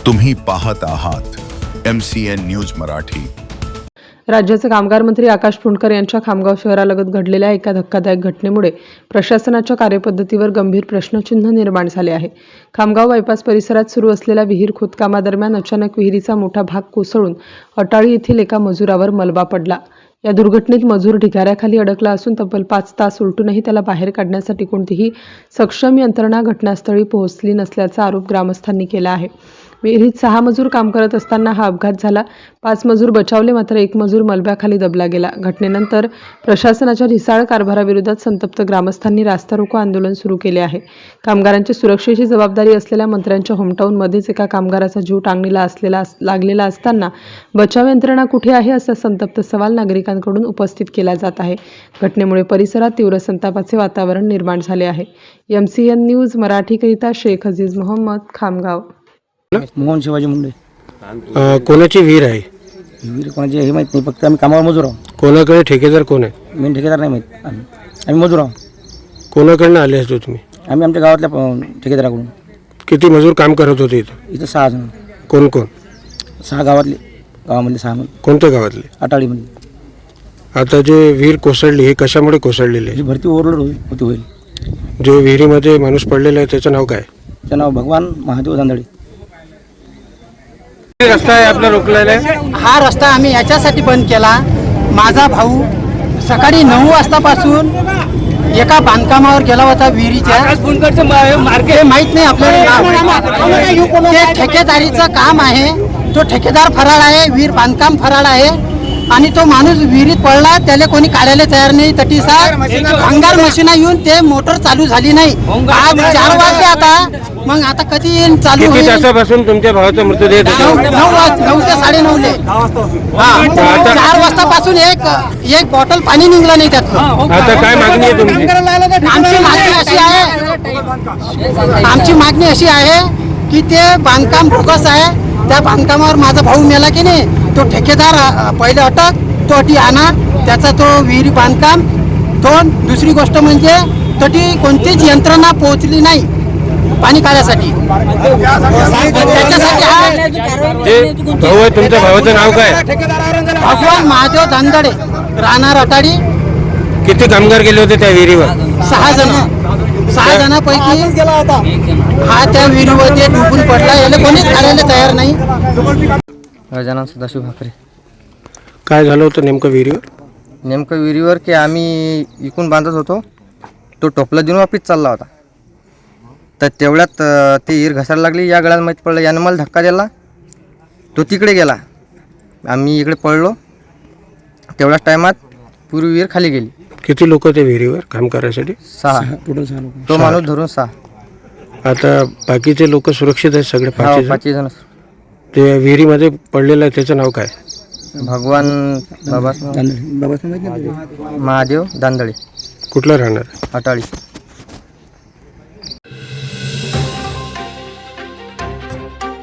तुम्ही पाहत आहात MCN न्यूज मराठी। राज्याचे कामगार मंत्री आकाश फुंडकर यांच्या खामगाव शहरालगत घडलेल्या एका धक्कादायक घटनेमुळे प्रशासनाच्या कार्यपद्धतीवर गंभीर प्रश्नचिन्ह निर्माण झाले आहे। खामगाव बायपास परिसरात सुरू असलेल्या विहीर खोदकामादरम्यान अचानक विहिरीचा मोठा भाग कोसळून अटाळी येथील एका मजुरावर मलबा पडला। या दुर्घटनेत मजूर ढिगाऱ्याखाली अडकला असून तब्बल 5 तास उलटूनही त्याला बाहेर काढण्यासाठी कोणतीही सक्षम यंत्रणा घटनास्थळी पोहोचली नसल्याचा आरोप ग्रामस्थांनी केला आहे। विहिरीत 6 मजूर काम करत असताना हा अपघात झाला। 5 मजूर बचावले, मात्र 1 मजूर मलब्याखाली दबला गेला। घटनेनंतर प्रशासनाच्या ढिसाळ कारभाराविरोधात संतप्त ग्रामस्थांनी रास्ता रोको आंदोलन सुरू केले आहे। कामगारांच्या सुरक्षेची जबाबदारी असलेल्या मंत्र्यांच्या होमटाऊनमध्येच एका कामगाराचा जीव टांगणीला लागलेला असताना बचाव यंत्रणा कुठे आहे असा संतप्त सवाल नागरिकांकडून उपस्थित केला जात आहे। घटनेमुळे परिसरात तीव्र संतापाचे वातावरण निर्माण झाले आहे। MCN न्यूज मराठीकरिता शेख अजीज मोहम्मद, खामगाव। मोहन शिवाजी मुंडे। कोणाची विहीर आहे? विहीर कोणाची हे माहीत नाही, फक्त आम्ही कामावर मजूर आहोत। कोणाकडे ठेकेदार कोण आहे? मेन ठेकेदार नाही माहीत, आम्ही मजूर आहोत। कोणाकडनं आले असतो तुम्ही? आम्ही आमच्या गावातल्या ठेकेदाराकडून। किती मजूर काम करत होते इथं? इथं 6 जण। कोण कोण? 6 गावामधले 6 जण। कोणत्या गावातले? अटाळीमध्ये। आता जे विहीर कोसळली हे कशामुळे कोसळलेली आहे? जी भरती ओव्हरलोड होईल। जो विहिरीमध्ये माणूस पडलेला आहे त्याचं नाव काय? त्याचं नाव भगवान महादेव दांदळे। रस्ता आहे आपला रोखलेला आहे। हा रस्ता आम्ही याच्यासाठी बंद केला, माझा भाऊ सकाळी 9 वाजतापासून एका बांधकामावर गेला होता विहिरीच्या। हे माहीत नाही आपल्याला, ते ठेकेदारीचं काम आहे। तो ठेकेदार फराळ आहे, विहीर बांधकाम फराळ आहे आणि तो माणूस विहिरीत पडला, त्याला कोणी काढायला तयार नाही। तटीसा भंगार मशीना येऊन ते मोटर चालू झाली नाही। आज 4 वाजले आता, मग आता कधी चालू किती होईल? तासापासून तुमच्या भावाचा मृतदेह 9 ते 9:30 4 वाजतापासून एक बॉटल पाणी निघलं नाही त्यातलं। आता काय मागणी आहे तुमची? आमची मागणी अशी आहे की ते बांधकाम बोगस आहे। त्या बांधकामावर माझा भाऊ मेला की नाही, तो ठेकेदार पहिले अटक, तो अटी आणा, त्याचा तो विहिरी बांधकाम 2। दुसरी गोष्ट म्हणजे तटी कोणतीच यंत्रणा पोहोचली नाही पाणी काढण्यासाठी। त्याच्यासाठी भाऊ आहे तुमच्या भावाचं नाव काय? भगवान महादेव दांदळे, राहणार अटाडी। किती कामगार गेले होते त्या विहिरीवर? 6 जण। 6 जणांपैकी हा त्या विहिरीमध्ये डुबून पडला, याला कोणीच काढायला तयार नाही। गजानन सदाशिव भाकरे। काय झालं होतं नेमकं विहिरीवर? नेमकं विहिरीवर की आम्ही इकून बांधत होतो, तो टोपला देऊन वापिस चालला होता। तर तेवढ्यात ते विहीर घसायला लागली, या गळ्यात माहीत पडलं, यानं मला धक्का दिला, तो तिकडे गेला, आम्ही इकडे पडलो। तेवढ्याच टायमात पूर्वी विहीर खाली गेली। किती लोक ते विहिरीवर काम करायसाठी? 6 टोटल 6 लोक। तो माणूस धरून 6। आता बाकीचे लोक सुरक्षित आहेत सगळे? 5 जण। ते विहिरीमध्ये पडलेलं आहे त्याचं नाव काय? भगवान दांदळे। बाबाचं माहीत नाही। महादेव दांदळे, कुठलं राहणार? अटाळी।